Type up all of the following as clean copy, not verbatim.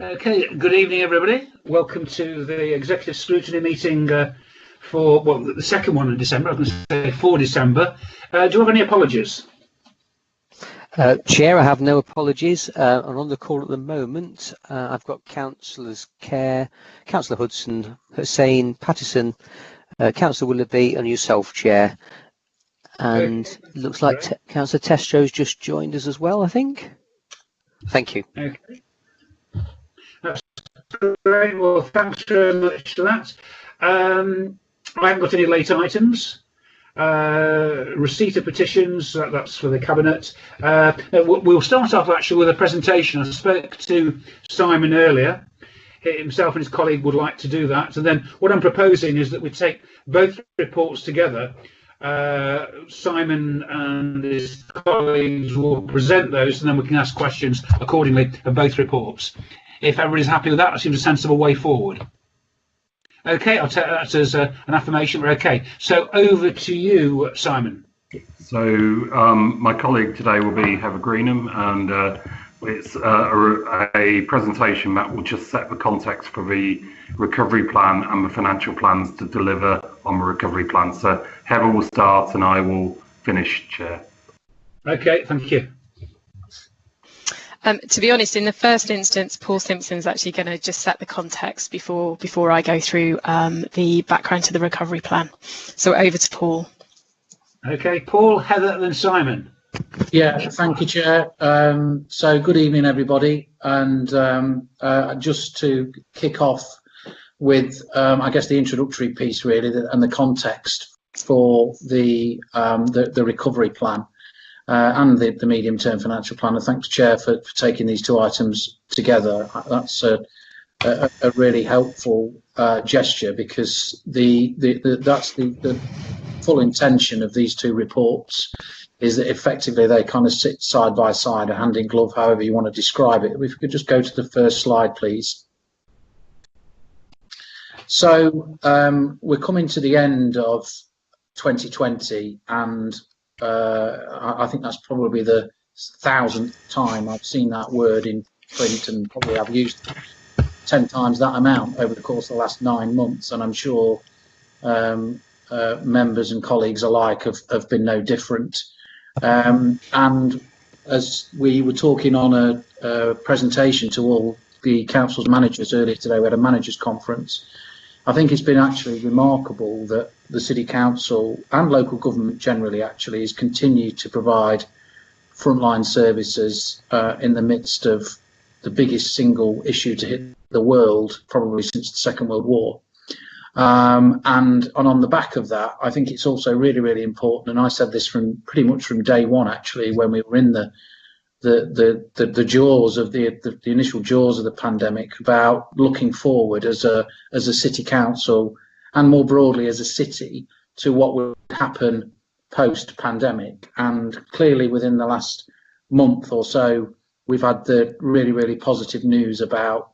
Okay, good evening, everybody. Welcome to the Executive Scrutiny meeting for, well, the second one in December. I was going to say for December. Do you have any apologies? Chair, I have no apologies. I'm on the call at the moment. I've got Councillors Kerr, Councillor Hudson, Hussain, Pattison, Councillor Willoughby and yourself, Chair. And Okay. looks like Councillor Testro's just joined us as well, I think. Thank you. Okay. That's great. Well, thanks very much for that. I haven't got any late items. Receipt of petitions, that's for the Cabinet. We'll start off actually with a presentation. I spoke to Simon earlier. Himself and his colleague would like to do that. And then what I'm proposing is that we take both reports together. Simon and his colleagues will present those and then we can ask questions accordingly of both reports. If everybody's happy with that, that seems a sensible way forward. Okay, I'll take that as an affirmation. We're okay. So over to you, Simon. So my colleague today will be Heather Greenham, and it's a presentation that will just set the context for the recovery plan and the financial plans to deliver on the recovery plan. So Heather will start and I will finish, Chair. Okay, thank you. To be honest, in the first instance, Paul Simpson's actually going to just set the context before I go through the background to the recovery plan. So over to Paul. Okay, Paul, Heather, then Simon. Yeah, thank you, Chair. So good evening, everybody. And just to kick off with, I guess, the introductory piece, really, and the context for the recovery plan. And the medium-term financial plan. And thanks, Chair, for taking these two items together. That's a really helpful gesture, because that's the full intention of these two reports, is that effectively they kind of sit side by side, a hand in glove, however you want to describe it. If we could just go to the first slide, please. So we're coming to the end of 2020, and I think that's probably the 1,000th time I've seen that word in print, and probably I've used 10 times that amount over the course of the last 9 months, and I'm sure members and colleagues alike have been no different. And as we were talking on a presentation to all the council's managers earlier today, we had a managers conference. I think it's been actually remarkable that the City Council and local government generally actually has continued to provide frontline services in the midst of the biggest single issue to hit the world probably since the Second World War. And on the back of that, I think it's also really, really important, and I said this from pretty much from day one actually, when we were in the jaws of the initial jaws of the pandemic, about looking forward as a city council and more broadly as a city to what would happen post pandemic. And clearly within the last month or so, we've had the really, really positive news about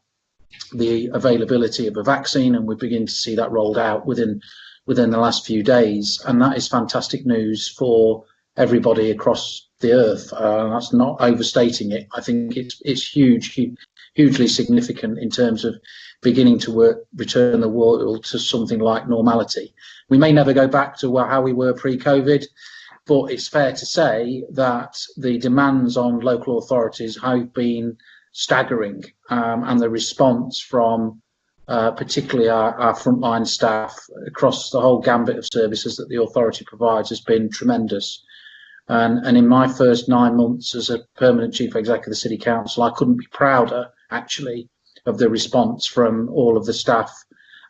the availability of a vaccine, and we begin to see that rolled out within the last few days, and that is fantastic news for everybody across the earth. That's not overstating it. I think it's hugely significant in terms of beginning to return the world to something like normality. We may never go back to how we were pre-COVID, but it's fair to say that the demands on local authorities have been staggering, and the response from particularly our frontline staff across the whole gambit of services that the authority provides has been tremendous. And in my first 9 months as a permanent chief executive of the City Council, I couldn't be prouder actually of the response from all of the staff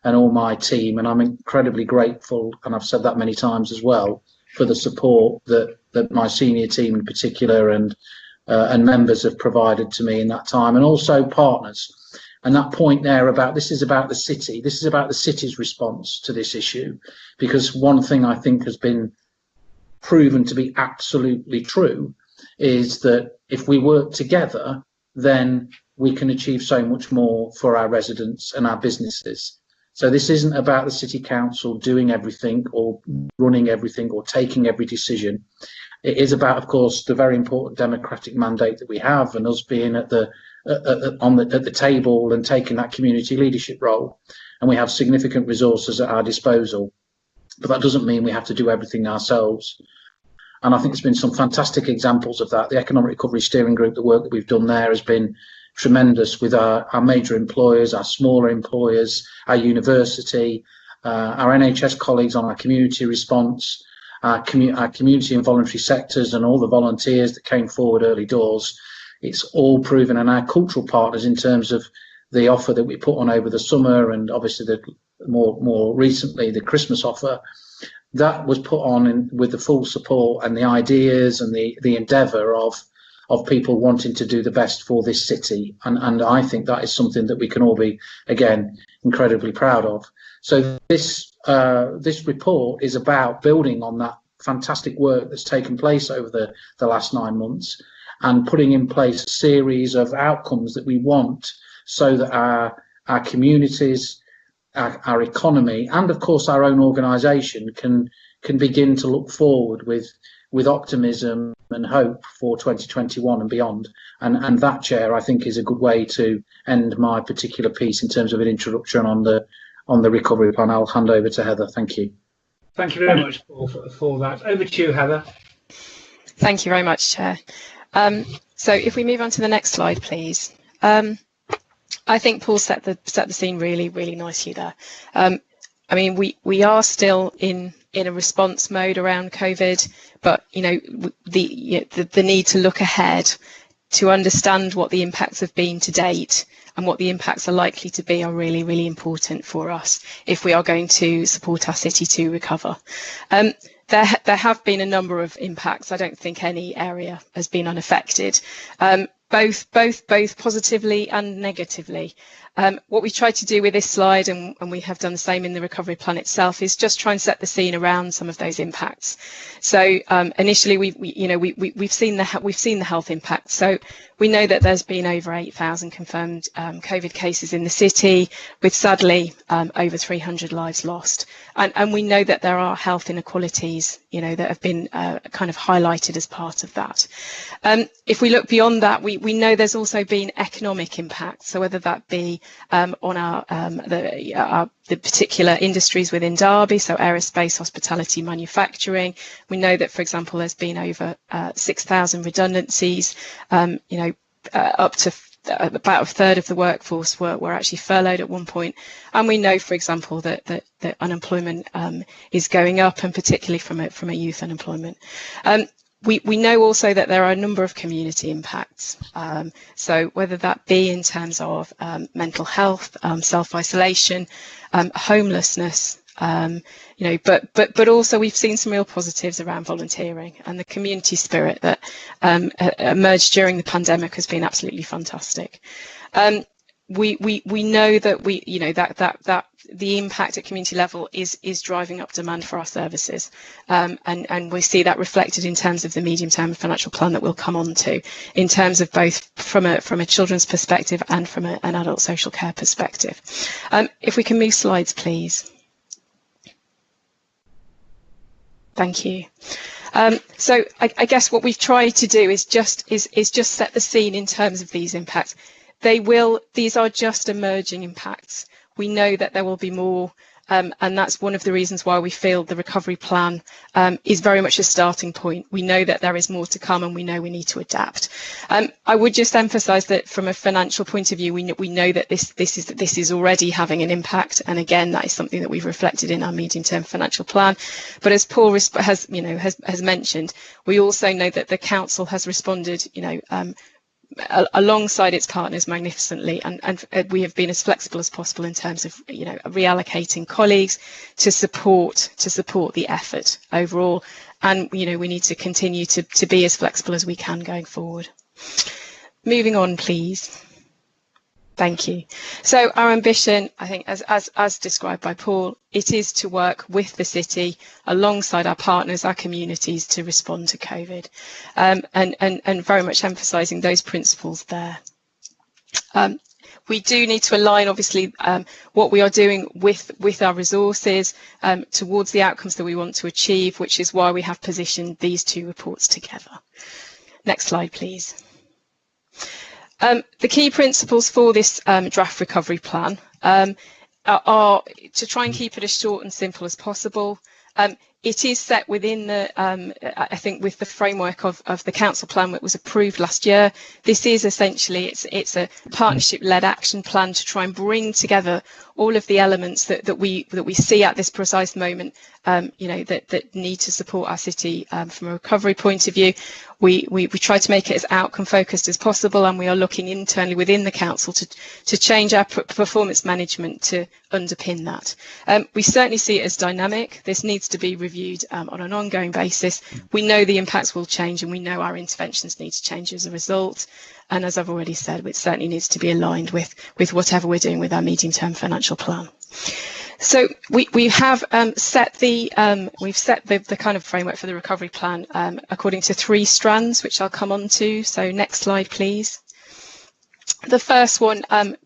and all my team, and I'm incredibly grateful, and I've said that many times as well, for the support that my senior team in particular and members have provided to me in that time, and also partners. And that point there about this is about the city, this is about the city's response to this issue, because one thing I think has been proven to be absolutely true is that if we work together, then we can achieve so much more for our residents and our businesses. So this isn't about the City Council doing everything or running everything or taking every decision. It is about, of course, the very important democratic mandate that we have, and us being at the at the table and taking that community leadership role, and we have significant resources at our disposal. But that doesn't mean we have to do everything ourselves. And I think there's been some fantastic examples of that. The Economic Recovery Steering Group, the work that we've done there has been tremendous with our major employers, our smaller employers, our university, our NHS colleagues on our community response, our community and voluntary sectors, and all the volunteers that came forward early doors. It's all proven, and our cultural partners in terms of the offer that we put on over the summer, and obviously the more recently the Christmas offer, that was put on with the full support and the ideas and the endeavour of people wanting to do the best for this city, and I think that is something that we can all be, again, incredibly proud of. So this report is about building on that fantastic work that's taken place over the last 9 months, and putting in place a series of outcomes that we want, so that our communities, our economy, and of course our own organisation can begin to look forward with optimism and hope for 2021 and beyond. And that, Chair, I think is a good way to end my particular piece in terms of an introduction on the recovery plan. I'll hand over to Heather. Thank you. Thank you very much, Paul, for that. Over to you, Heather. Thank you very much, Chair. So if we move on to the next slide, please. I think Paul set the scene really, really nicely there. I mean, we are still in a response mode around COVID, but the need to look ahead to understand what the impacts have been to date and what the impacts are likely to be are really, really important for us if we are going to support our city to recover. There have been a number of impacts. I don't think any area has been unaffected, both positively and negatively. What we tried to do with this slide, and we have done the same in the recovery plan itself, is just try and set the scene around some of those impacts. So initially, we've seen the health impact. So we know that there's been over 8,000 confirmed COVID cases in the city, with sadly over 300 lives lost. And we know that there are health inequalities, that have been kind of highlighted as part of that. If we look beyond that, we know there's also been economic impacts. So whether that be on the particular industries within Derby, so aerospace, hospitality, manufacturing. We know that, for example, there's been over 6,000 redundancies, up to about a third of the workforce were actually furloughed at one point. And we know, for example, that unemployment is going up, and particularly from a youth unemployment. We know also that there are a number of community impacts. So whether that be in terms of mental health, self-isolation, homelessness, but also we've seen some real positives around volunteering, and the community spirit that emerged during the pandemic has been absolutely fantastic. We know that that the impact at community level is driving up demand for our services, and we see that reflected in terms of the medium-term financial plan that we'll come on to, in terms of both from a children's perspective and from an adult social care perspective. If we can move slides, please. Thank you. So I guess what we've tried to do is just set the scene in terms of these impacts. These are just emerging impacts. We know that there will be more, and that's one of the reasons why we feel the recovery plan is very much a starting point. We know that there is more to come, and we know we need to adapt. I would just emphasise that from a financial point of view, we know that this is already having an impact, and again, that is something that we've reflected in our medium-term financial plan. But as Paul has mentioned, we also know that the council has responded, alongside its partners magnificently, and we have been as flexible as possible in terms of reallocating colleagues to support the effort overall, and we need to continue to be as flexible as we can going forward. Moving on, please. Thank you. So our ambition, I think, as described by Paul, it is to work with the city alongside our partners, our communities, to respond to COVID, and very much emphasising those principles there. We do need to align, obviously, what we are doing with our resources towards the outcomes that we want to achieve, which is why we have positioned these two reports together. Next slide, please. The key principles for this draft recovery plan are to try and keep it as short and simple as possible. It is set within the, I think, with the framework of the council plan that was approved last year. This is essentially, it's a partnership-led action plan to try and bring together all of the elements that we see at this precise moment, that need to support our city from a recovery point of view. We try to make it as outcome focused as possible, and we are looking internally within the council to change our performance management to underpin that. We certainly see it as dynamic. This needs to be reviewed on an ongoing basis. We know the impacts will change, and we know our interventions need to change as a result. And as I've already said, it certainly needs to be aligned with whatever we're doing with our medium-term financial plan. So we have set the kind of framework for the recovery plan according to 3 strands, which I'll come on to. So next slide, please. The first one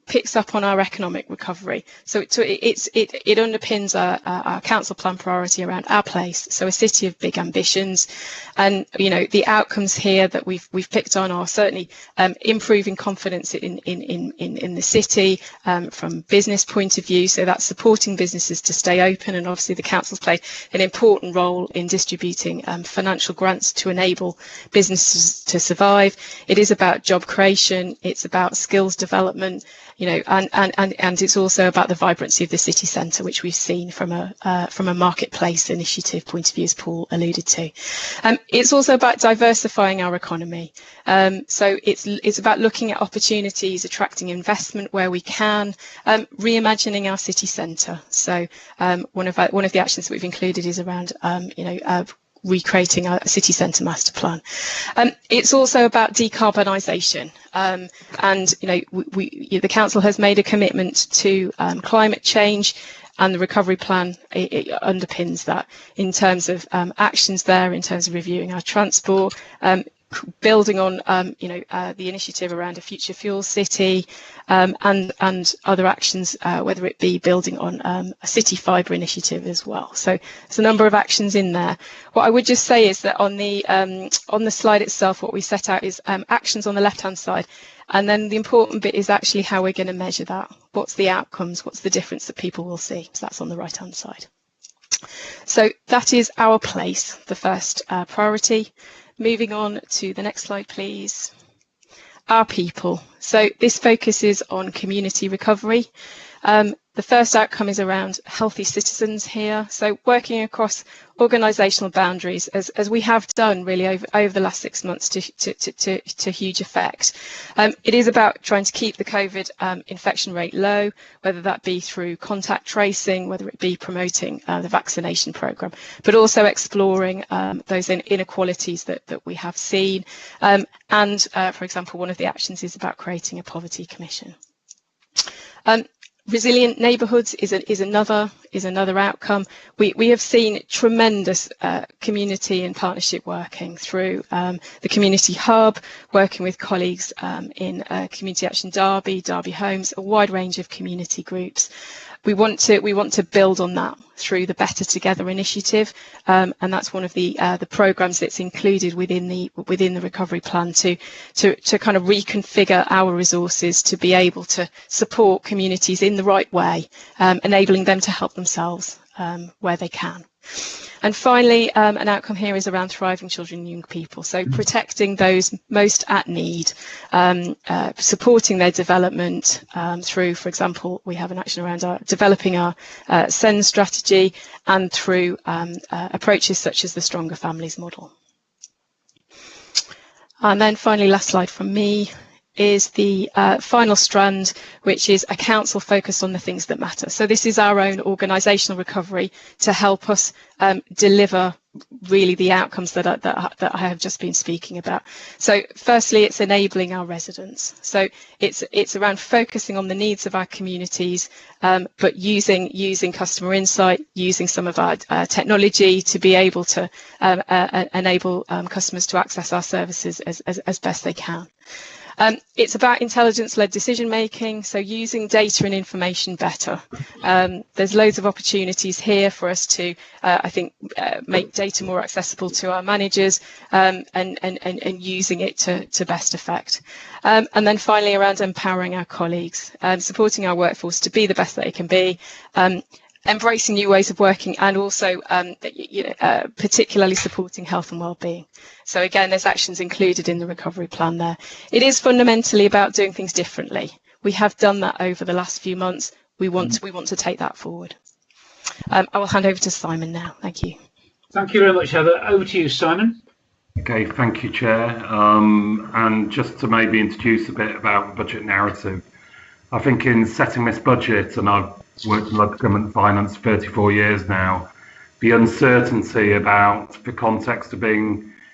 picks up on our economic recovery. So it underpins our council plan priority around our place. So a city of big ambitions, and the outcomes here that we've picked on are certainly improving confidence in the city from business point of view. So that's supporting businesses to stay open, and obviously the council's played an important role in distributing financial grants to enable businesses to survive. It is about job creation. It's about skills development, and it's also about the vibrancy of the city centre, which we've seen from a marketplace initiative point of view, as Paul alluded to. It's also about diversifying our economy. So it's about looking at opportunities, attracting investment where we can, reimagining our city centre. So one of the actions that we've included is around recreating our city centre master plan. It's also about decarbonisation, and the council has made a commitment to climate change, and the recovery plan it underpins that in terms of actions there, in terms of reviewing our transport, building on the initiative around a future fuel city, and other actions, whether it be building on a city fibre initiative as well. So there's a number of actions in there. What I would just say is that on the slide itself, what we set out is actions on the left hand side, and then the important bit is actually how we're going to measure that. What's the outcomes? What's the difference that people will see? So that's on the right hand side. So that is our place, the first priority. Moving on to the next slide, please. Our people. So this focuses on community recovery. The first outcome is around healthy citizens here. So working across organisational boundaries, as we have done really over the last 6 months to huge effect. It is about trying to keep the COVID infection rate low, whether that be through contact tracing, whether it be promoting the vaccination programme, but also exploring those inequalities that we have seen. For example, one of the actions is about creating a poverty commission. Resilient neighbourhoods is another outcome. We have seen tremendous community and partnership working through the community hub, working with colleagues in Community Action Derby Homes, a wide range of community groups. We want to build on that through the Better Together initiative, and that's one of the programmes that's included within the recovery plan to kind of reconfigure our resources to be able to support communities in the right way, enabling them to help themselves where they can. And finally, an outcome here is around thriving children and young people. So protecting those most at need, supporting their development through, for example, we have an action around developing our SEND strategy, and through approaches such as the Stronger Families model. And then finally, last slide from me, is the final strand, which is a council focused on the things that matter. So this is our own organisational recovery to help us deliver really the outcomes that I have just been speaking about. So firstly, it's enabling our residents. So it's around focusing on the needs of our communities, but using customer insight, using some of our technology to be able to enable customers to access our services as best they can. It's about intelligence-led decision making, so using data and information better. There's loads of opportunities here for us to, I think, make data more accessible to our managers and using it to best effect. And then finally, around empowering our colleagues, supporting our workforce to be the best that it can be, embracing new ways of working, and also particularly supporting health and well-being. So again, there's actions included in the recovery plan there. It is fundamentally about doing things differently. We have done that over the last few months. We want to take that forward. I will hand over to Simon now. Thank you. Thank you very much, Heather. Over to you, Simon. Okay, thank you, Chair. And just to maybe introduce a bit about the budget narrative, I think in setting this budget, and I've worked in local government finance for 34 years now, the uncertainty about the context of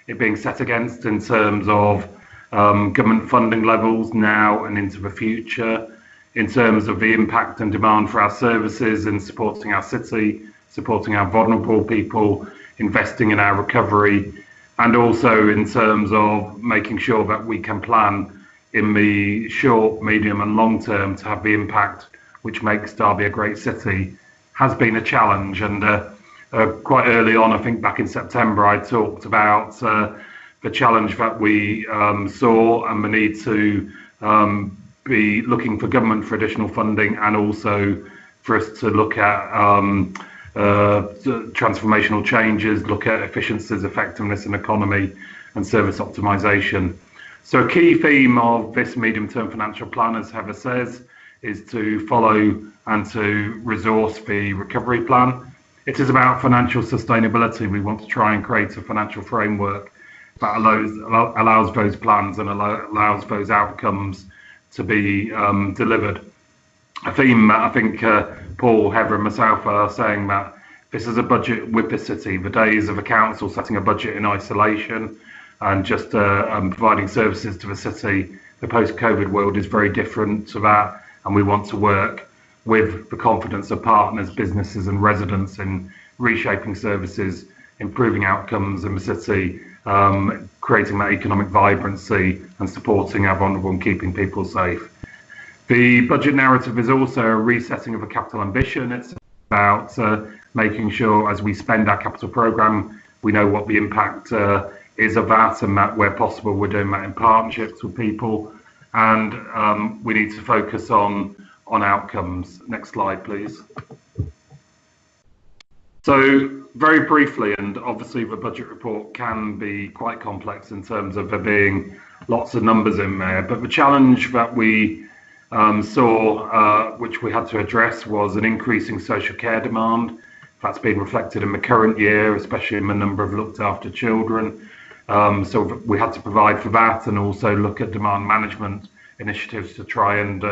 it being set against in terms of government funding levels now and into the future, in terms of the impact and demand for our services in supporting our city, supporting our vulnerable people, investing in our recovery, and also in terms of making sure that we can plan in the short, medium and long term to have the impact which makes Derby a great city, has been a challenge. And quite early on, I think back in September, I talked about the challenge that we saw and the need to be looking for government for additional funding, and also for us to look at transformational changes, look at efficiencies, effectiveness and economy and service optimisation. So a key theme of this medium-term financial plan, as Heather says, is to follow and to resource the recovery plan. It is about financial sustainability. We want to try and create a financial framework that allows those plans and allows those outcomes to be delivered. A theme that I think Paul, Heather and myself are saying that this is a budget with the city. The days of a council setting a budget in isolation and just providing services to the city, the post-COVID world is very different to that, and we want to work with the confidence of partners, businesses and residents in reshaping services, improving outcomes in the city, creating that economic vibrancy and supporting our vulnerable and keeping people safe. The budget narrative is also a resetting of a capital ambition. It's about making sure as we spend our capital programme, we know what the impact is of that, and that where possible we're doing that in partnerships with people, and we need to focus on outcomes. Next slide, please. So very briefly, and obviously the budget report can be quite complex in terms of there being lots of numbers in there, but the challenge that we saw, which we had to address, was an increasing social care demand. That's been reflected in the current year, especially in the number of looked after children. So we had to provide for that, and also look at demand management initiatives to try and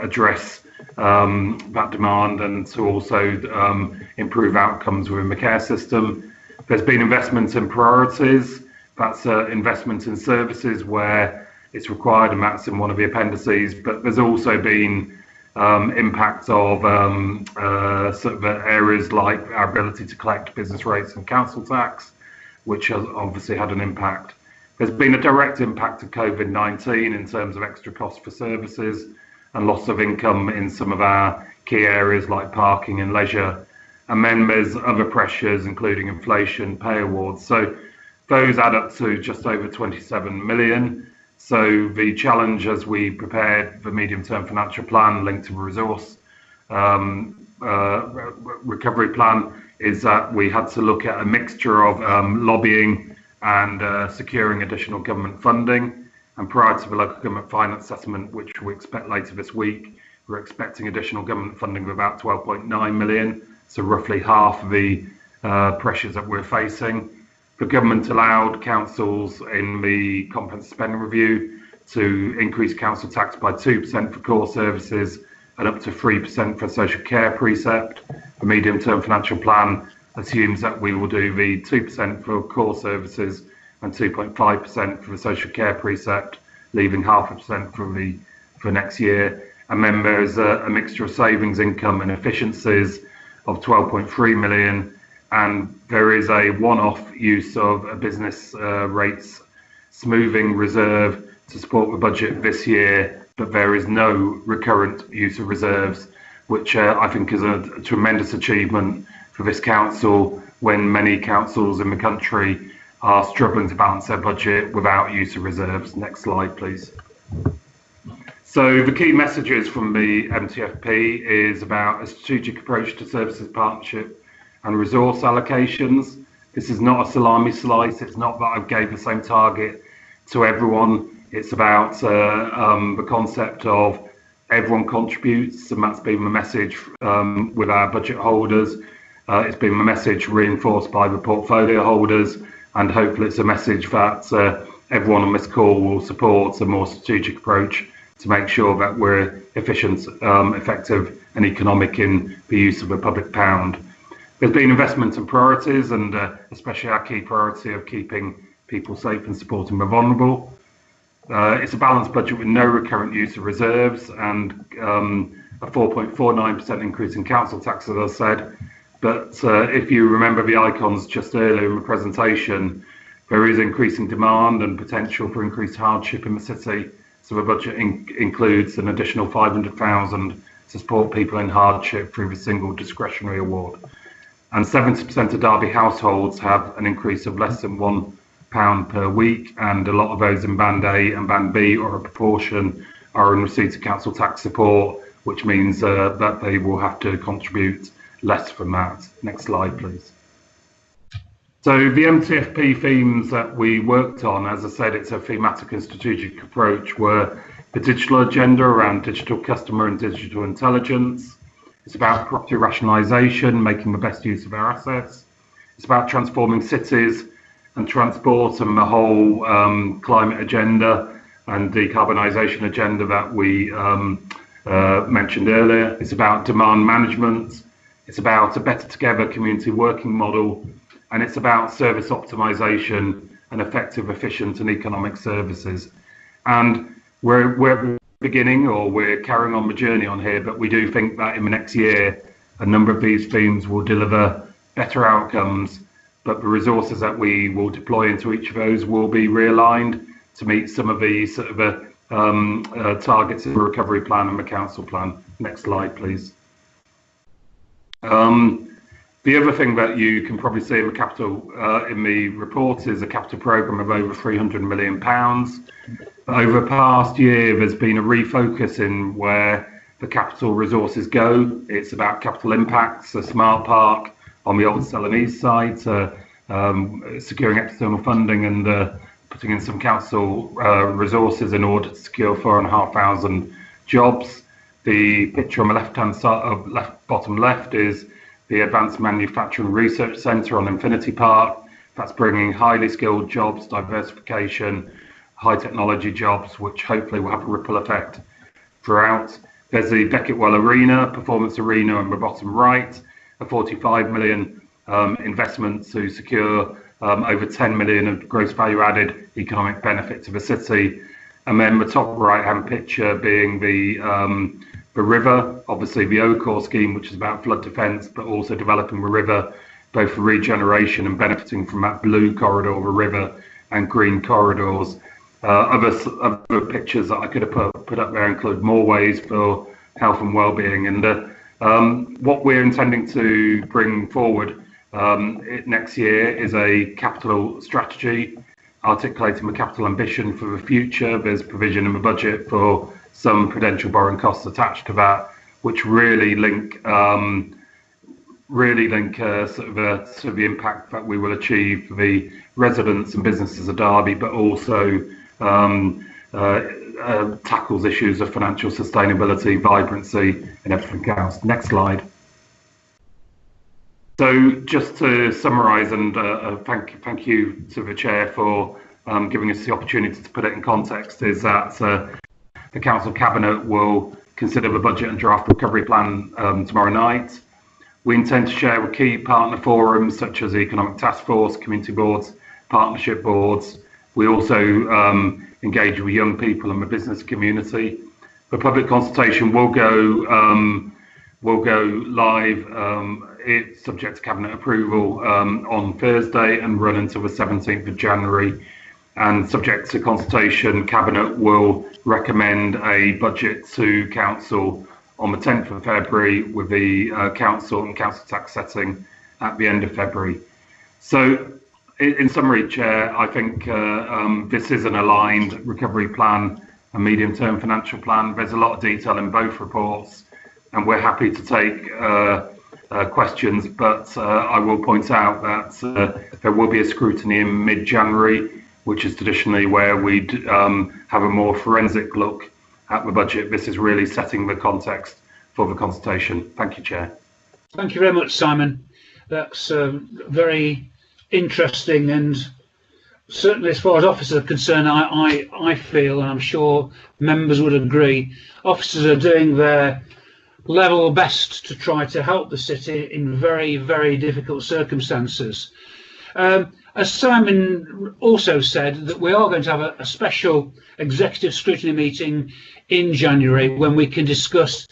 address that demand, and to also improve outcomes within the care system. There's been investment in priorities. That's investment in services where it's required, and that's in one of the appendices. But there's also been impact of sort of areas like our ability to collect business rates and council tax, which has obviously had an impact. There's been a direct impact of COVID-19 in terms of extra costs for services and loss of income in some of our key areas like parking and leisure. And then there's other pressures, including inflation, pay awards. So those add up to just over 27 million. So the challenge as we prepared the medium-term financial plan linked to the resource recovery plan is that we had to look at a mixture of lobbying and securing additional government funding. And prior to the local government finance assessment, which we expect later this week, we're expecting additional government funding of about 12.9 million, so roughly half of the pressures that we're facing. The government allowed councils in the comprehensive spending review to increase council tax by 2% for core services and up to 3% for social care precept. The medium-term financial plan assumes that we will do the 2% for core services and 2.5% for the social care precept, leaving 0.5% for next year. And then there's a mixture of savings, income and efficiencies of 12.3 million. And there is a one-off use of a business rates smoothing reserve to support the budget this year, but there is no recurrent use of reserves, which I think is a tremendous achievement for this council when many councils in the country are struggling to balance their budget without use of reserves. Next slide, please. So the key messages from the MTFP is about a strategic approach to services partnership and resource allocations. This is not a salami slice. It's not that I gave the same target to everyone. It's about the concept of everyone contributes, and that's been the message with our budget holders. It's been the message reinforced by the portfolio holders, and hopefully it's a message that everyone on this call will support a more strategic approach to make sure that we're efficient, effective and economic in the use of the public pound. There's been investment and priorities, and especially our key priority of keeping people safe and supporting the vulnerable. It's a balanced budget with no recurrent use of reserves and a 4.49% increase in council tax, as I said. But if you remember the icons just earlier in the presentation, there is increasing demand and potential for increased hardship in the city. So the budget includes an additional 500,000 to support people in hardship through the single discretionary award. And 70% of Derby households have an increase of less than £1 per week, and a lot of those in Band A and Band B, or a proportion, are in receipt of council tax support, which means that they will have to contribute less than that. Next slide, please. So the MTFP themes that we worked on, as I said, it's a thematic and strategic approach, were the digital agenda around digital customer and digital intelligence. It's about property rationalisation, making the best use of our assets. It's about transforming cities and transport and the whole climate agenda and decarbonisation agenda that we mentioned earlier. It's about demand management. It's about a better together community working model. And it's about service optimisation and effective, efficient and economic services. And we're beginning, or we're carrying on the journey on here, but we do think that in the next year, a number of these themes will deliver better outcomes, but the resources that we will deploy into each of those will be realigned to meet some of the sort of targets of the recovery plan and the council plan. Next slide, please. The other thing that you can probably see in the capital in the report is a capital programme of over £300 million. Over the past year, there's been a refocus in where the capital resources go. It's about capital impacts, a smart park on the Old Selham East side, securing external funding and putting in some council resources in order to secure 4,500 jobs. The picture on the left-hand side, bottom left, is the Advanced Manufacturing Research Centre on Infinity Park. That's bringing highly skilled jobs, diversification, high technology jobs, which hopefully will have a ripple effect throughout. There's the Beckettwell Arena, Performance Arena on the bottom right, a 45 million investment to secure over 10 million of gross value added economic benefit to the city. And then the top right hand picture being the river, obviously the OCOR scheme, which is about flood defence, but also developing the river, both for regeneration and benefiting from that blue corridor of the river and green corridors. Other pictures that I could have put up there include more ways for health and well-being. And what we're intending to bring forward next year is a capital strategy, articulating the capital ambition for the future. There's provision in the budget for some prudential borrowing costs attached to that, which really link sort of to the impact that we will achieve for the residents and businesses of Derby, but also tackles issues of financial sustainability, vibrancy, and everything else. Next slide. So just to summarise, and thank you to the chair for giving us the opportunity to put it in context, is that the Council Cabinet will consider the budget and draft recovery plan tomorrow night. We intend to share with key partner forums such as the Economic Task Force, community boards, partnership boards. We also engage with young people and the business community. The public consultation will go live, it's subject to Cabinet approval on Thursday and run until the 17th of January. and subject to consultation, Cabinet will recommend a budget to Council on the 10th of February with the Council and Council tax setting at the end of February. So in summary, Chair, I think this is an aligned recovery plan and medium-term financial plan. There's a lot of detail in both reports, and we're happy to take questions, but I will point out that there will be a scrutiny in mid-January, which is traditionally where we'd have a more forensic look at the budget. This is really setting the context for the consultation. Thank you, Chair. Thank you very much, Simon. That's very interesting, and certainly as far as officers are concerned, I feel, and I'm sure members would agree, officers are doing their level best to try to help the city in very, very difficult circumstances. As Simon also said, that we are going to have a special executive scrutiny meeting in January when we can discuss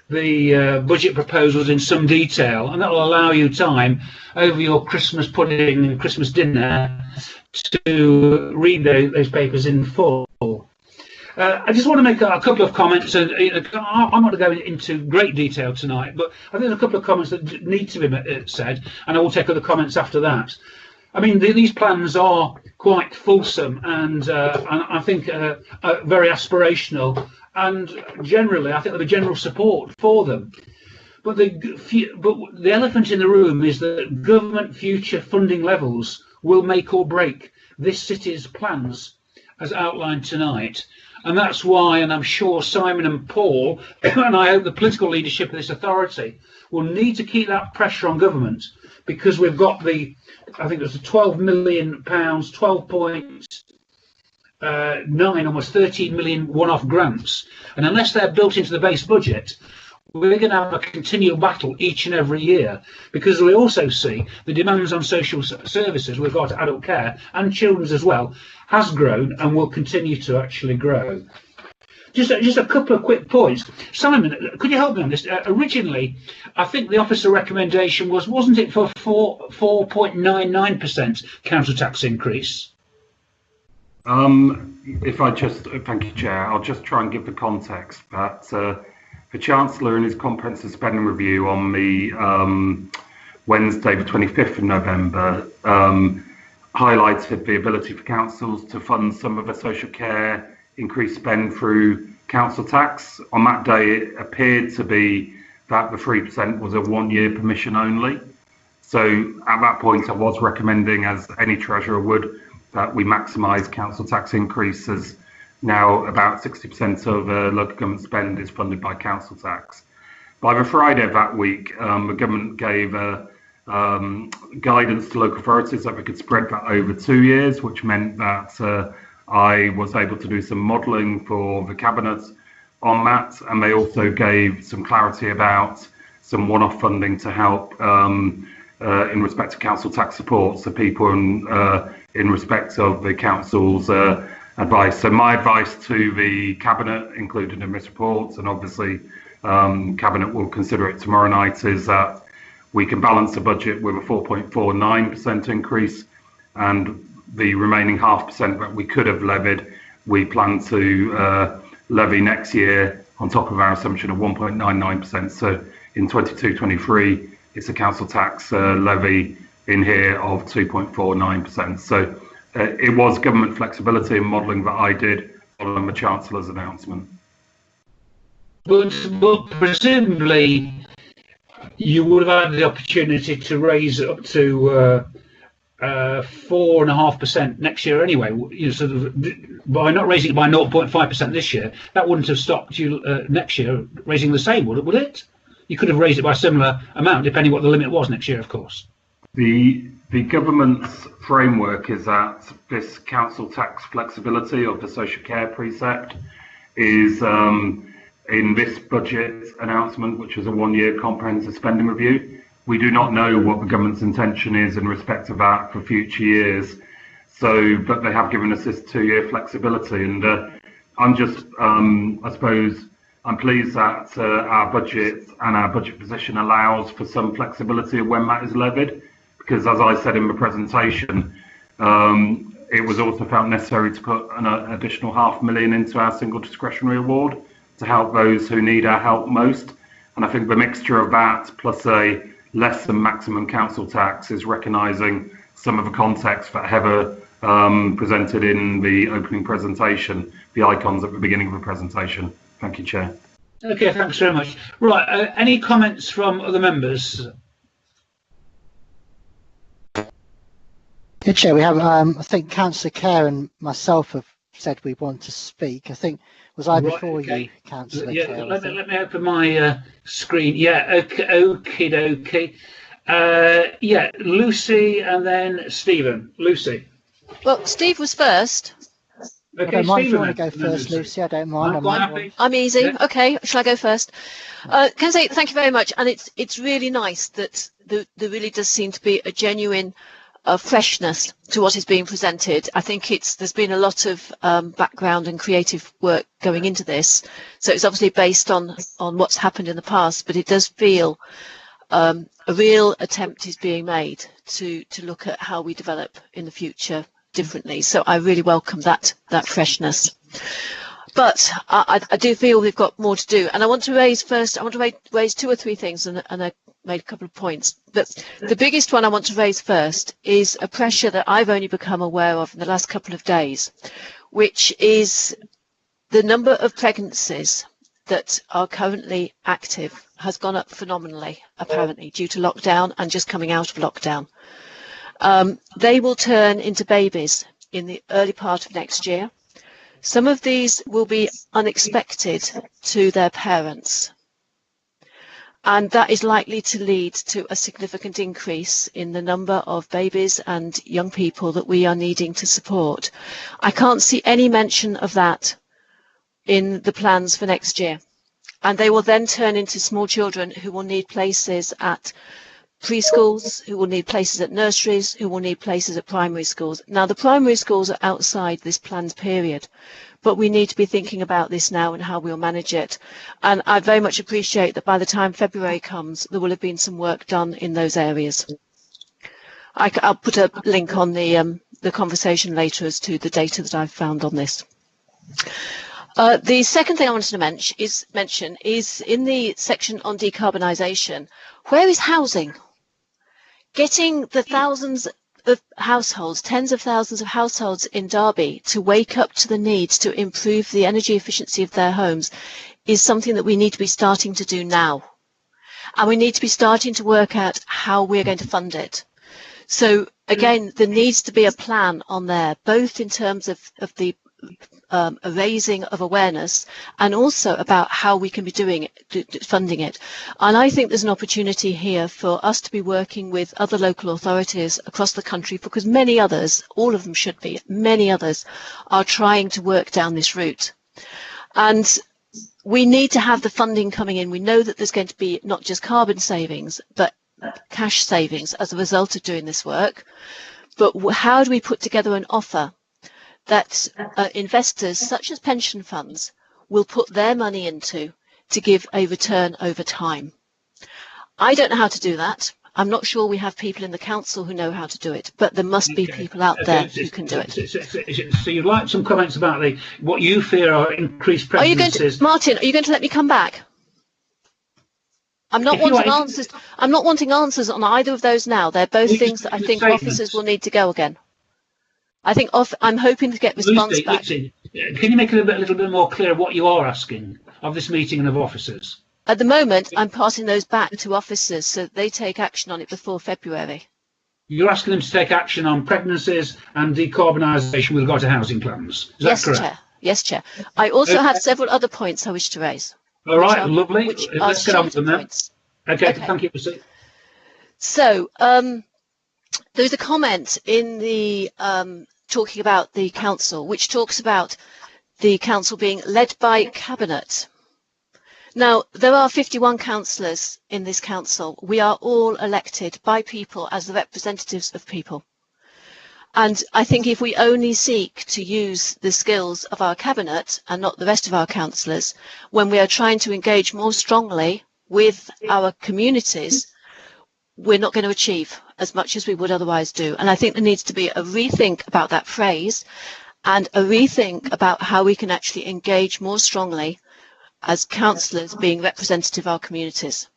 the budget proposals in some detail, and that will allow you time over your Christmas pudding and Christmas dinner to read those papers in full. I just want to make a couple of comments, and I'm not going to go into great detail tonight, but I think there's a couple of comments that need to be said, and I will take other comments after that. I mean, these plans are quite fulsome and I think very aspirational, and generally I think there'll be general support for them. But the elephant in the room is that government future funding levels will make or break this city's plans as outlined tonight. And that's why, and I'm sure Simon and Paul, and I hope the political leadership of this authority, will need to keep that pressure on government, because we've got I think there's a £12 million, 12.9, almost 13 million one-off grants. And unless they're built into the base budget, we're going to have a continual battle each and every year, because we also see the demands on social services with regard to adult care and children's as well has grown and will continue to actually grow. Just a couple of quick points. Simon, could you help me on this? Originally, I think the officer recommendation wasn't it for 4.99% council tax increase? If I just, thank you, Chair, I'll just try and give the context that the Chancellor in his comprehensive spending review on the Wednesday, the 25th of November, highlighted the ability for councils to fund some of their social care increased spend through council tax. On that day, it appeared to be that the 3% was a one-year permission only. So at that point, I was recommending, as any treasurer would, that we maximise council tax increases. Now about 60% of local government spend is funded by council tax. By the Friday of that week, the government gave guidance to local authorities that we could spread that over 2 years, which meant that I was able to do some modelling for the Cabinet on that, and they also gave some clarity about some one-off funding to help in respect of council tax support, so people in respect of the council's advice. So my advice to the Cabinet, included in this report, and obviously Cabinet will consider it tomorrow night, is that we can balance the budget with a 4.49% increase, and the remaining 0.5% that we could have levied, we plan to levy next year on top of our assumption of 1.99%. So in 22-23, it's a council tax levy in here of 2.49%. So it was government flexibility in modelling that I did following the Chancellor's announcement. But presumably you would have had the opportunity to raise it up to 4.5% next year anyway. You sort of, by not raising it by 0.5% this year, that wouldn't have stopped you next year raising the same, would it? You could have raised it by a similar amount, depending what the limit was next year, of course. The government's framework is that this council tax flexibility of the social care precept is in this budget announcement, which is a one-year comprehensive spending review. We do not know what the government's intention is in respect of that for future years. So, but they have given us this 2-year flexibility, and I'm just, I suppose, I'm pleased that our budget and our budget position allows for some flexibility of when that is levied, because as I said in the presentation, it was also felt necessary to put an additional £500,000 into our single discretionary award to help those who need our help most. And I think the mixture of that plus a less than maximum council tax is recognising some of the context that Heather presented in the opening presentation, the icons at the beginning of the presentation. Thank you, Chair. Okay, thanks very much. Right, any comments from other members? Yeah, Chair, we have, I think Councillor Kerr and myself have said we want to speak. I think, was I before you, Councillor Kerr? Let me open my screen. Yeah, okie dokie. Yeah, Lucy and then Stephen. Lucy. Well, Steve was first. Okay, I don't mind if you Stephen, want to go first, Lucy. I don't mind. I'm easy. Yeah. Okay, shall I go first? Can I say thank you very much? And it's really nice that there really does seem to be a genuine freshness to what is being presented. I think there's been a lot of background and creative work going into this, so it's obviously based on what's happened in the past, but it does feel a real attempt is being made to look at how we develop in the future differently. So I really welcome that freshness. But I do feel we've got more to do, and I want to raise two or three things, and I made a couple of points. But the biggest one I want to raise first is a pressure that I've only become aware of in the last couple of days, which is the number of pregnancies that are currently active has gone up phenomenally, apparently, due to lockdown and just coming out of lockdown. They will turn into babies in the early part of next year. Some of these will be unexpected to their parents, and that is likely to lead to a significant increase in the number of babies and young people that we are needing to support. I can't see any mention of that in the plans for next year, and they will then turn into small children who will need places at preschools, who will need places at nurseries, who will need places at primary schools. Now, the primary schools are outside this planned period, but we need to be thinking about this now and how we'll manage it. And I very much appreciate that by the time February comes, there will have been some work done in those areas. I'll put a link on the conversation later as to the data that I've found on this. The second thing I wanted to mention is in the section on decarbonisation, where is housing? Getting the thousands of households, tens of thousands of households in Derby to wake up to the need to improve the energy efficiency of their homes is something that we need to be starting to do now. And we need to be starting to work out how we're going to fund it. So again, there needs to be a plan on there, both in terms of the a raising of awareness and also about how we can be doing it, funding it. And I think there's an opportunity here for us to be working with other local authorities across the country, because many others, all of them should be, many others are trying to work down this route. And we need to have the funding coming in. We know that there's going to be not just carbon savings, but cash savings as a result of doing this work. But how do we put together an offer that investors such as pension funds will put their money into to give a return over time? I don't know how to do that. I'm not sure we have people in the council who know how to do it, but there must be people out there who can do it. So you'd like some comments about what you fear are increased pregnancies? Martin, are you going to let me come back? I'm not wanting answers. I'm not wanting answers on either of those now. They're both things that I think officers will need to go again. I think I'm hoping to get response back. Lucy, can you make it a little bit more clear what you are asking of this meeting and of officers? At the moment, I'm passing those back to officers so that they take action on it before February. You're asking them to take action on pregnancies and decarbonisation with regard to housing plans. Is that correct? Chair. Yes, Chair. I also have several other points I wish to raise. All right, lovely. Let's get on with them then. Okay, thank you, Lucy. So, there's a comment in the talking about the council, which talks about the council being led by cabinet. Now, there are 51 councillors in this council. We are all elected by people as the representatives of people. And I think if we only seek to use the skills of our cabinet and not the rest of our councillors, when we are trying to engage more strongly with our communities, we're not going to achieve as much as we would otherwise do. And I think there needs to be a rethink about that phrase and a rethink about how we can actually engage more strongly as councillors being representative of our communities.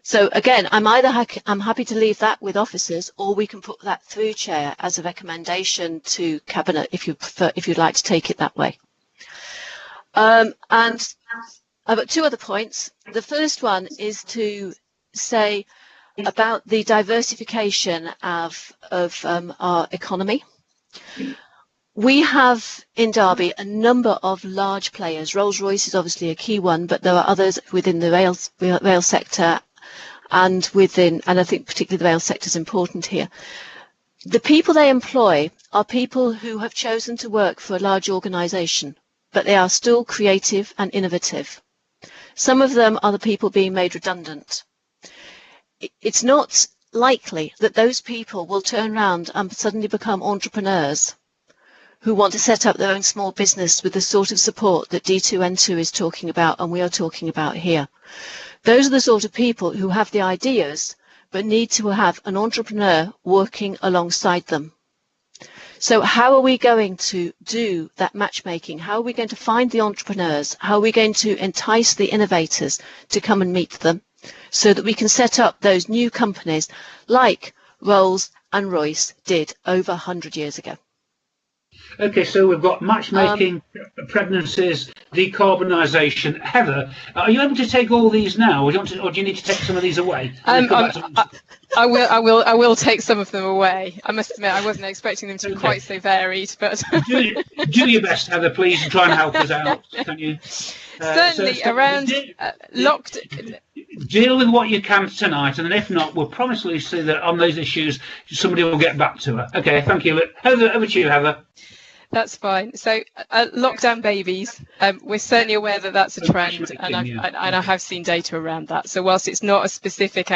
So again, I'm happy to leave that with officers, or we can put that through, Chair, as a recommendation to Cabinet if you prefer, if you'd like to take it that way. And I've got two other points. The first one is to say about the diversification of our economy. We have in Derby a number of large players. Rolls-Royce is obviously a key one, but there are others within the rail sector and I think particularly the rail sector is important here. The people they employ are people who have chosen to work for a large organisation, but they are still creative and innovative. Some of them are the people being made redundant. It's not likely that those people will turn around and suddenly become entrepreneurs who want to set up their own small business with the sort of support that D2N2 is talking about and we are talking about here. Those are the sort of people who have the ideas but need to have an entrepreneur working alongside them. So how are we going to do that matchmaking? How are we going to find the entrepreneurs? How are we going to entice the innovators to come and meet them so that we can set up those new companies like Rolls and Royce did over 100 years ago? Okay, so we've got matchmaking, pregnancies, decarbonisation. Heather, are you able to take all these now, or do you need to take some of these away? I will take some of them away. I must admit, I wasn't expecting them to be quite so varied, but do your best, Heather, please, and try and help us out. Can you? Certainly, around locked. Deal with what you can tonight, and then if not, we'll promise Lucy that on those issues, somebody will get back to her. Okay, thank you. Heather, over to you, Heather. That's fine. So lockdown babies, we're certainly aware that that's a trend, and I have seen data around that. So whilst it's not a specific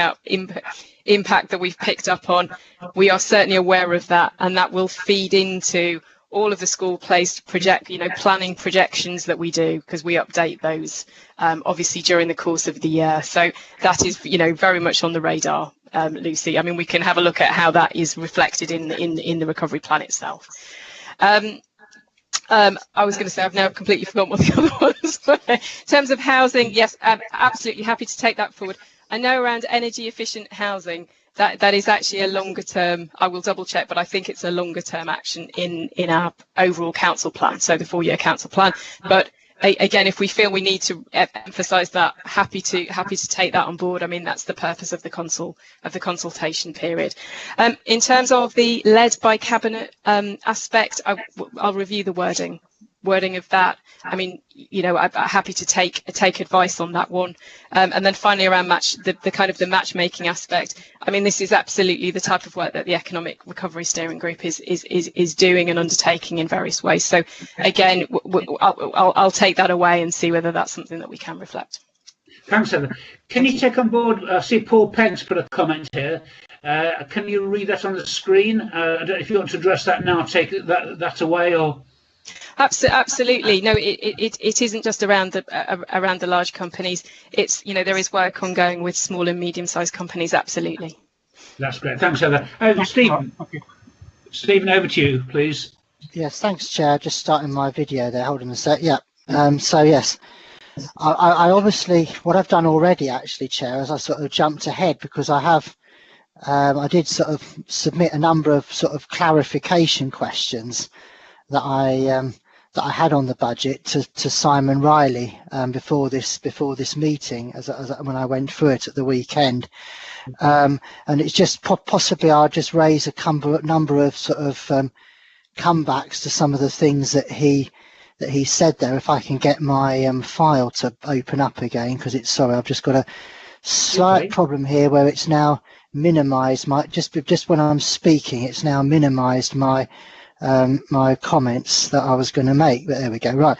impact that we've picked up on, we are certainly aware of that, and that will feed into all of the school-placed planning projections that we do, because we update those obviously during the course of the year. So that is very much on the radar, Lucy. I mean, we can have a look at how that is reflected in the recovery plan itself. I was going to say I've now completely forgotten what the other ones were. In terms of housing, yes, I'm absolutely happy to take that forward. I know around energy efficient housing, that is actually a longer term, I will double check, but I think it's a longer term action in our overall council plan, so the 4-year council plan. But again, if we feel we need to emphasise that, happy to take that on board. I mean, that's the purpose of the consultation period. In terms of the led by cabinet aspect, I'll review the wording of that. I mean, I'm happy to take advice on that one. And then finally, around the kind of the matchmaking aspect. I mean, this is absolutely the type of work that the Economic Recovery Steering Group is doing and undertaking in various ways. So again, I'll take that away and see whether that's something that we can reflect. Thanks, Heather. Can you take on board? I see Paul Pence put a comment here. Can you read that on the screen? I don't know if you want to address that now. Take that away, or. Absolutely. No, it isn't just around the large companies. It's there is work ongoing with small and medium-sized companies. Absolutely. That's great. Thanks, Heather. Stephen. Stephen, over to you, please. Yes, thanks, Chair. Just starting my video there. Hold on a sec. Yeah. So yes, I obviously what I've done already, actually, Chair, is I sort of jumped ahead because I did sort of submit a number of sort of clarification questions that I had on the budget to Simon Riley before this meeting, when I went through it at the weekend, and it's just possibly I'll just raise a number of sort of comebacks to some of the things that he said there. If I can get my file to open up again, because I've just got a slight problem here where it's now minimised my just when I'm speaking, it's now minimised my comments that I was going to make, but there we go. Right,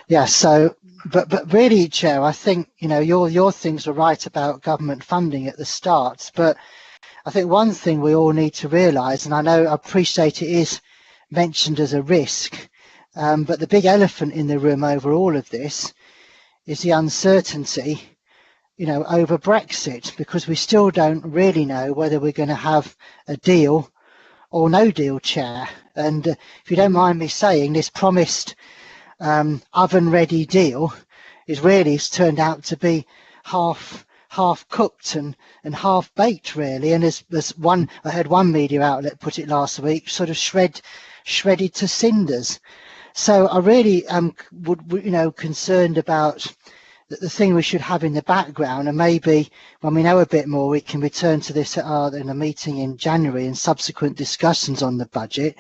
yeah. So, but really, Chair, I think your things were right about government funding at the start, but I think one thing we all need to realise, and I appreciate it is mentioned as a risk, but the big elephant in the room over all of this is the uncertainty over Brexit, because we still don't really know whether we're going to have a deal or no deal, Chair. And if you don't mind me saying, this promised oven ready deal it's turned out to be half cooked and half baked, really. And as I heard one media outlet put it last week, sort of shredded to cinders. So I really am concerned about the thing we should have in the background, and maybe when we know a bit more we can return to this in a meeting in January and subsequent discussions on the budget,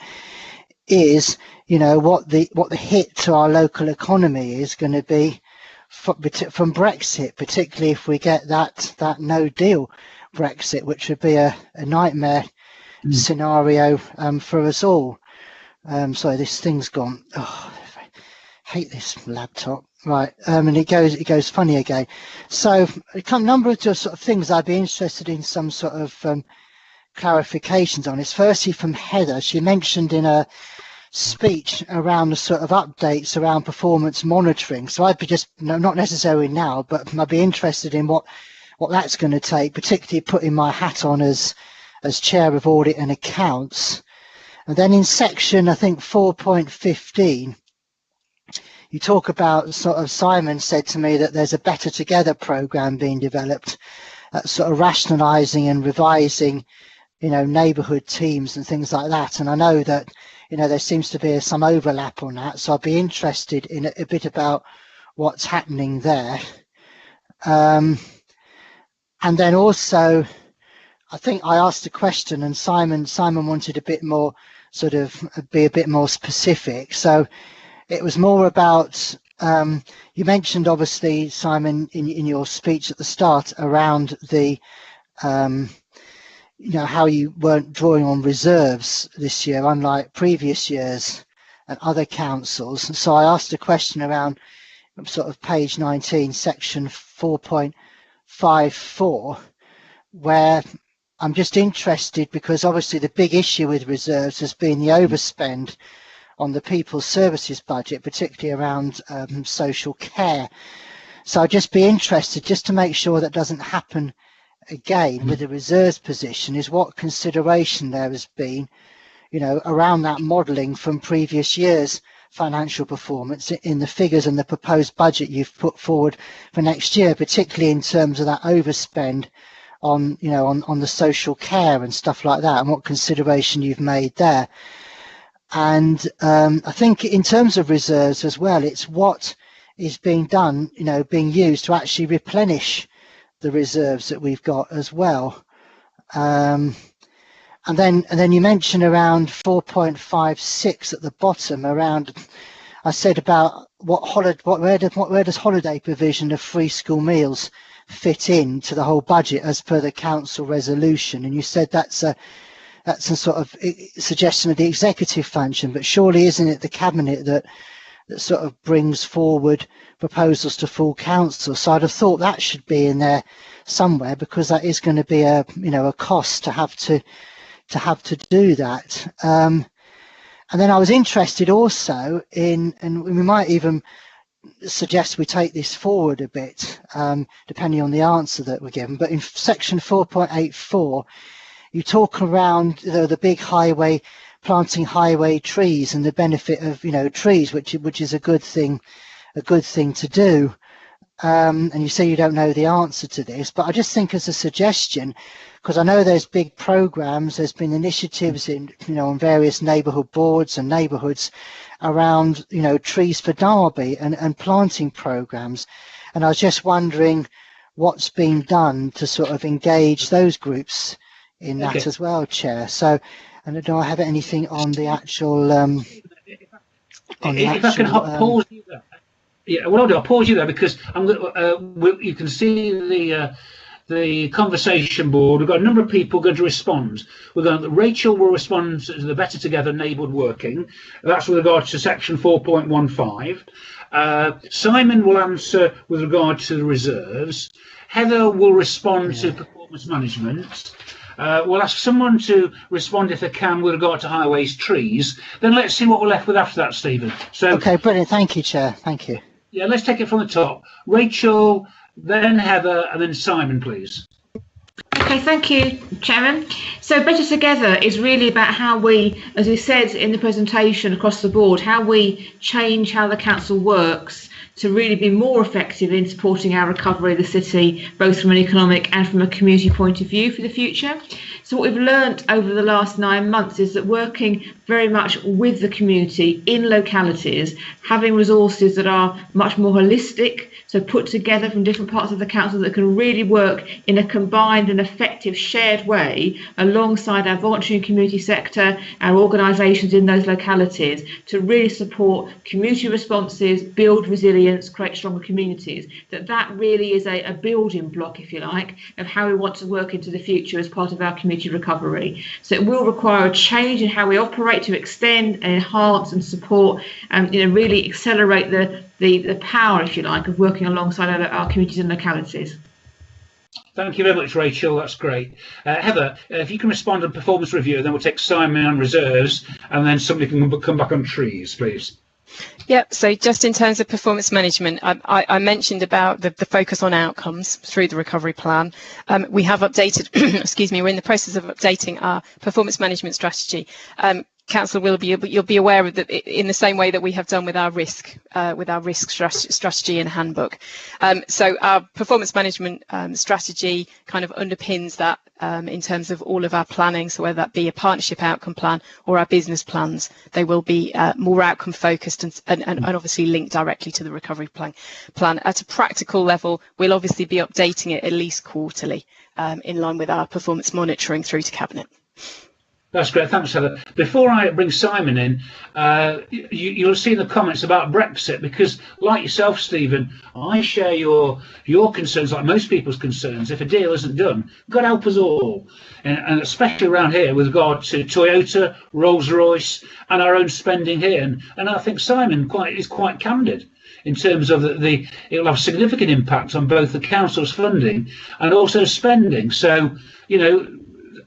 is what the hit to our local economy is going to be from Brexit, particularly if we get that no deal Brexit, which would be a nightmare scenario for us all. Sorry, this thing's gone. Oh, I hate this laptop. Right, and it goes funny again. So a number of just sort of things I'd be interested in some sort of clarifications on. Is firstly from Heather. She mentioned in a speech around the sort of updates around performance monitoring. So I'd be not necessarily now, but I'd be interested in what that's going to take, particularly putting my hat on as Chair of Audit and Accounts. And then in section, I think 4.15, you talk about Simon said to me that there's a Better Together programme being developed, sort of rationalising and revising, neighbourhood teams and things like that. And I know that, there seems to be some overlap on that. So I'd be interested in a bit about what's happening there. And then also, I think I asked a question and Simon wanted a bit more be a bit more specific. So it was more about, you mentioned obviously, Simon, in your speech at the start around the, how you weren't drawing on reserves this year, unlike previous years and other councils. So I asked a question around sort of page 19, section 4.54, where I'm just interested because obviously the big issue with reserves has been the overspend on the people's services budget, particularly around social care. So I'd just be interested, just to make sure that doesn't happen again with the reserves position, is what consideration there has been, around that modelling from previous years' financial performance in the figures and the proposed budget you've put forward for next year, particularly in terms of that overspend on the social care and stuff like that, and what consideration you've made there. And I think in terms of reserves as well, it's what is being done, being used to actually replenish the reserves that we've got as well. And then you mentioned around 4.56 at the bottom, around, I said about where does holiday provision of free school meals fit in to the whole budget as per the council resolution, and you said that's a sort of suggestion of the executive function, but surely isn't it the cabinet that sort of brings forward proposals to full council? So I'd have thought that should be in there somewhere, because that is going to be a cost to have to do that. And then I was interested also in, and we might even suggest we take this forward a bit, depending on the answer that we're given, but in section 4.84, you talk around the big highway, planting highway trees and the benefit of trees, which is a good thing to do. And you say you don't know the answer to this, but I just think as a suggestion, because I know there's big programs, there's been initiatives in on various neighbourhood boards and neighbourhoods around trees for Derby and planting programs, and I was just wondering what's been done to sort of engage those groups in that as well, Chair. So, and do I have anything on the actual? If I can pause you there. Yeah, well, I'll pause you there because you can see the conversation board. We've got a number of people going to respond. Rachel will respond to the Better Together neighbourhood working. That's with regard to section 4.15. Simon will answer with regard to the reserves. Heather will respond to performance management. We'll ask someone to respond if they can with regard to highways, trees. Then let's see what we're left with after that, Stephen. So okay, brilliant. Thank you, Chair. Thank you. Yeah, let's take it from the top. Rachel, then Heather, and then Simon, please. Okay, thank you, Chairman. So Better Together is really about how we, as we said in the presentation across the board, how we change how the council works to really be more effective in supporting our recovery of the city, both from an economic and from a community point of view for the future. So what we've learnt over the last 9 months is that working very much with the community in localities, having resources that are much more holistic, so put together from different parts of the council that can really work in a combined and effective shared way alongside our voluntary and community sector, our organisations in those localities to really support community responses, build resilience, create stronger communities. That really is a building block, if you like, of how we want to work into the future as part of our community recovery. So it will require a change in how we operate to extend and enhance and support and really accelerate the power, if you like, of working alongside our communities and localities. Thank you very much, Rachel. That's great. Heather, if you can respond on performance review, then we'll take Simon on reserves, and then somebody can come back on trees, please. Yep, so just in terms of performance management, I mentioned about the focus on outcomes through the recovery plan. We have updated, excuse me, we're in the process of updating our performance management strategy. Council will be, you'll be aware of that in the same way that we have done with our risk strategy and handbook. So our performance management strategy kind of underpins that in terms of all of our planning. So whether that be a partnership outcome plan or our business plans, they will be more outcome focused and obviously linked directly to the recovery plan. At a practical level, we'll obviously be updating it at least quarterly in line with our performance monitoring through to Cabinet. That's great. Thanks, Heather. Before I bring Simon in, you'll see the comments about Brexit, because like yourself, Stephen, I share your concerns, like most people's concerns. If a deal isn't done, God help us all. And especially around here with regard to Toyota, Rolls-Royce and our own spending here. And I think Simon is quite candid in terms of it'll have significant impact on both the council's funding and also spending. So,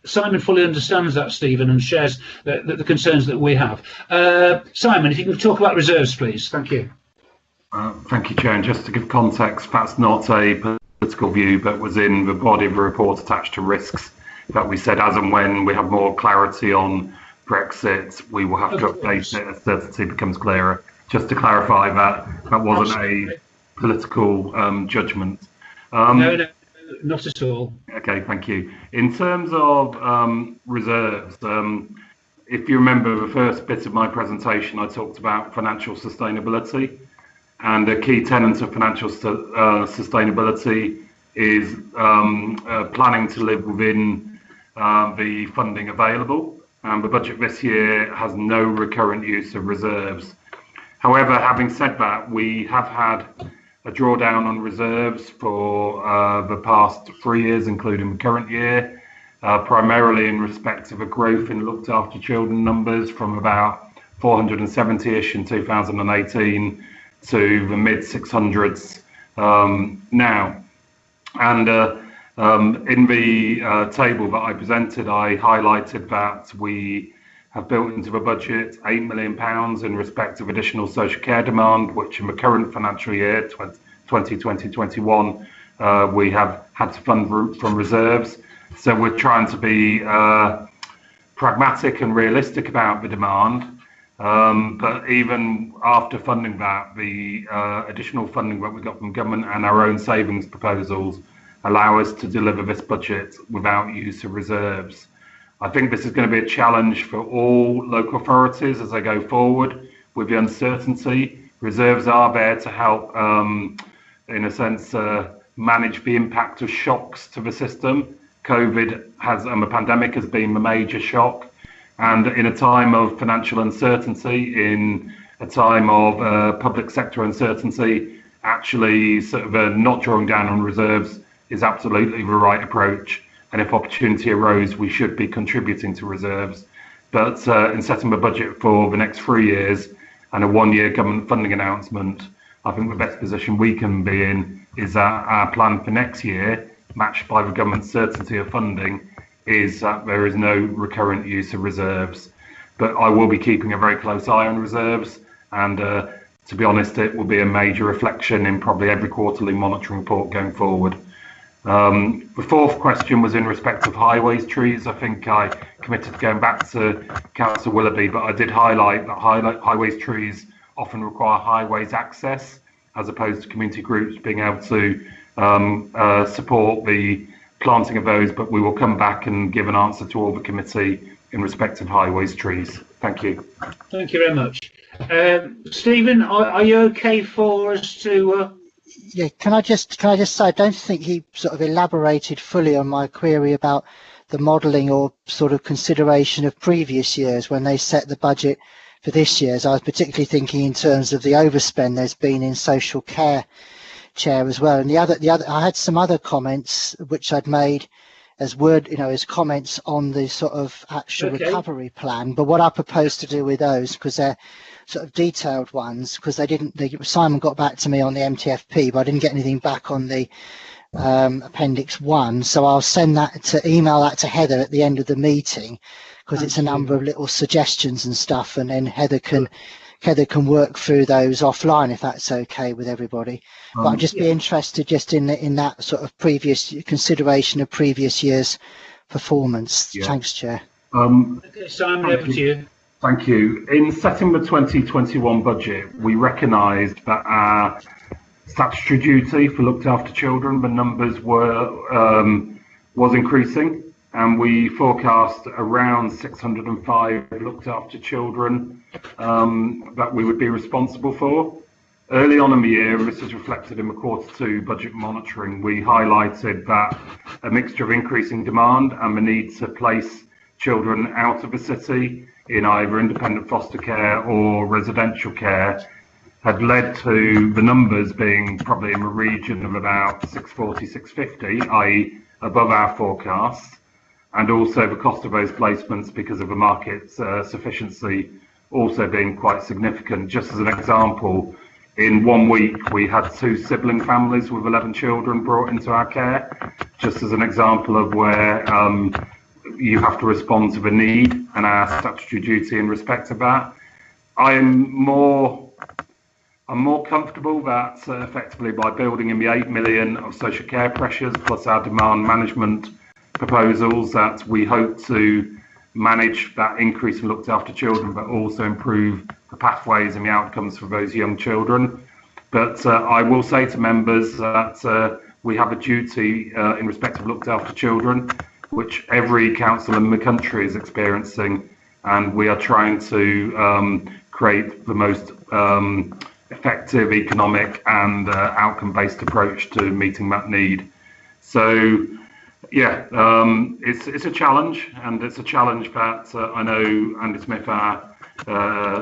Simon fully understands that, Stephen, and shares the concerns that we have. Simon, if you can talk about reserves, please. Thank you. Thank you, Chair. And just to give context, that's not a political view, but was in the body of the report attached to risks that we said as and when we have more clarity on Brexit, we will have to update it as certainty becomes clearer. Just to clarify that wasn't a political judgment. No. Not at all. Okay, thank you. In terms of reserves, if you remember the first bit of my presentation, I talked about financial sustainability, and a key tenet of financial sustainability is planning to live within the funding available. And the budget this year has no recurrent use of reserves. However, having said that, we have had a drawdown on reserves for the past 3 years, including the current year, primarily in respect of a growth in looked after children numbers from about 470-ish in 2018 to the mid 600s now. And in the table that I presented, I highlighted that we have built into the budget £8 million in respect of additional social care demand, which in the current financial year, 2020-21, we have had to fund from reserves. So we're trying to be pragmatic and realistic about the demand. But even after funding that, the additional funding that we got from government and our own savings proposals allow us to deliver this budget without use of reserves. I think this is going to be a challenge for all local authorities as they go forward with the uncertainty. Reserves are there to help, in a sense, manage the impact of shocks to the system. COVID and the pandemic has been the major shock. And in a time of financial uncertainty, in a time of public sector uncertainty, actually sort of not drawing down on reserves is absolutely the right approach. And if opportunity arose, we should be contributing to reserves. But in setting the budget for the next 3 years and a 1-year government funding announcement, I think the best position we can be in is that our plan for next year, matched by the government's certainty of funding, is that there is no recurrent use of reserves. But I will be keeping a very close eye on reserves, and to be honest, it will be a major reflection in probably every quarterly monitoring report going forward. The fourth question was in respect of highways trees. I think I committed to going back to Councillor Willoughby, but I did highlight that highways trees often require highways access, as opposed to community groups being able to support the planting of those, but we will come back and give an answer to all the committee in respect of highways trees. Thank you. Thank you very much. Stephen, are you okay for us to... Yeah, can I just say, I don't think he sort of elaborated fully on my query about the modelling or sort of consideration of previous years when they set the budget for this year's. I was particularly thinking in terms of the overspend there's been in social care, Chair, as well. And the other, I had some other comments which I'd made as as comments on the sort of actual recovery plan. But what I propose to do with those, because they're sort of detailed ones, because Simon got back to me on the MTFP, but I didn't get anything back on the Appendix 1. So I'll email that to Heather at the end of the meeting, because it's a number of little suggestions and stuff, and then Heather can work through those offline if that's okay with everybody. But I'd just be interested just in that sort of previous consideration of previous year's performance. Yeah. Thanks, Chair. Okay, Simon, over to you. Thank you. In setting the 2021 budget, we recognised that our statutory duty for looked after children, the numbers was increasing, and we forecast around 605 looked after children that we would be responsible for. Early on in the year, and this is reflected in the Q2 budget monitoring, we highlighted that a mixture of increasing demand and the need to place children out of the city in either independent foster care or residential care had led to the numbers being probably in the region of about 640, 650, i.e. above our forecasts, and also the cost of those placements because of the market sufficiency also being quite significant. Just as an example, in 1 week we had 2 sibling families with 11 children brought into our care, just as an example of where you have to respond to the need and our statutory duty in respect of that. I'm more comfortable that effectively by building in the 8 million of social care pressures plus our demand management proposals, that we hope to manage that increase in looked after children, but also improve the pathways and the outcomes for those young children. But I will say to members that we have a duty in respect of looked after children, which every council in the country is experiencing, and we are trying to create the most effective economic and outcome-based approach to meeting that need. So yeah, it's a challenge, and it's a challenge that I know Andy Smith, our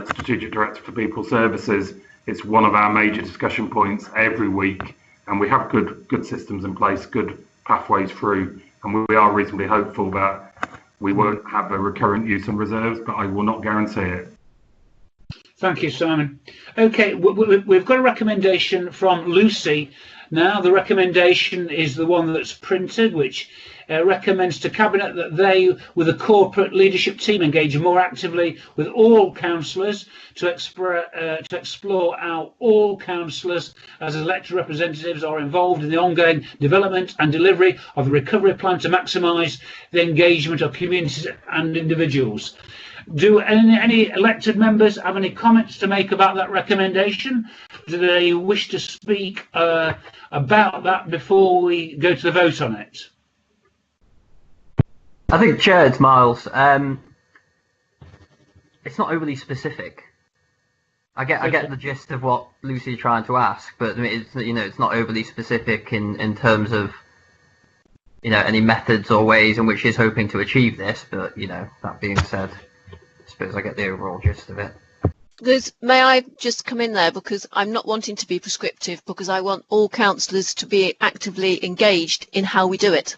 Strategic Director for People Services, it's one of our major discussion points every week, and we have good systems in place, good pathways through, and we are reasonably hopeful that we won't have a recurrent use and reserves, but I will not guarantee it. Thank you, Simon. Okay, we've got a recommendation from Lucy. Now, the recommendation is the one that's printed, which recommends to Cabinet that they, with a corporate leadership team, engage more actively with all councillors to explore how all councillors as elected representatives are involved in the ongoing development and delivery of the recovery plan to maximise the engagement of communities and individuals. Do any elected members have any comments to make about that recommendation? Do they wish to speak about that before we go to the vote on it? I think, Chair, it's Miles. It's not overly specific. I get the gist of what Lucy's trying to ask, but I mean, it's not overly specific in terms of any methods or ways in which she's hoping to achieve this. But that being said, I suppose I get the overall gist of it. May I just come in there, because I'm not wanting to be prescriptive, because I want all councillors to be actively engaged in how we do it.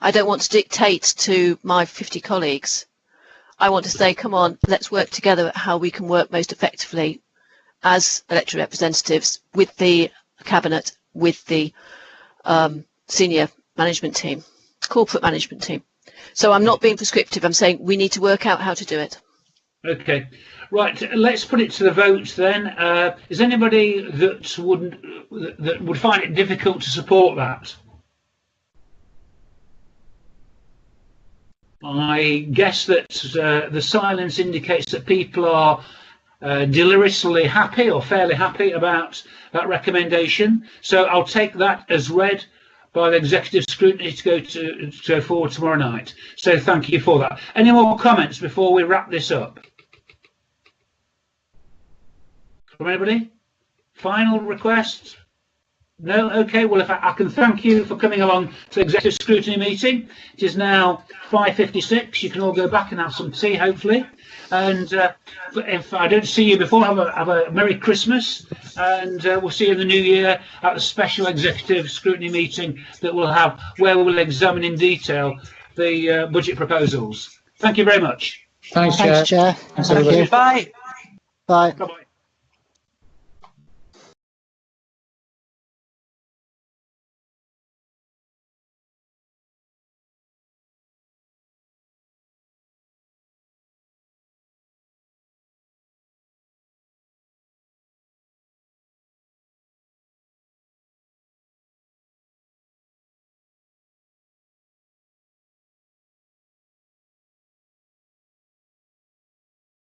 I don't want to dictate to my 50 colleagues. I want to say, come on, let's work together at how we can work most effectively as elected representatives with the Cabinet, with the senior management team, corporate management team. So I'm not being prescriptive. I'm saying we need to work out how to do it. Okay, right. Let's put it to the vote then. Is anybody that would find it difficult to support that? I guess that the silence indicates that people are deliriously happy or fairly happy about that recommendation. So I'll take that as read by the executive scrutiny to go forward tomorrow night. So thank you for that. Any more comments before we wrap this up? From anybody? Final requests? No? Okay, well, if I can thank you for coming along to the executive scrutiny meeting. It is now 5:56. You can all go back and have some tea, hopefully. And if I don't see you before, have a Merry Christmas. And we'll see you in the new year at the special executive scrutiny meeting that we'll have, where we'll examine in detail the budget proposals. Thank you very much. Thanks, Chair. Thanks, Chair. Thank you. Bye. Bye. Bye-bye.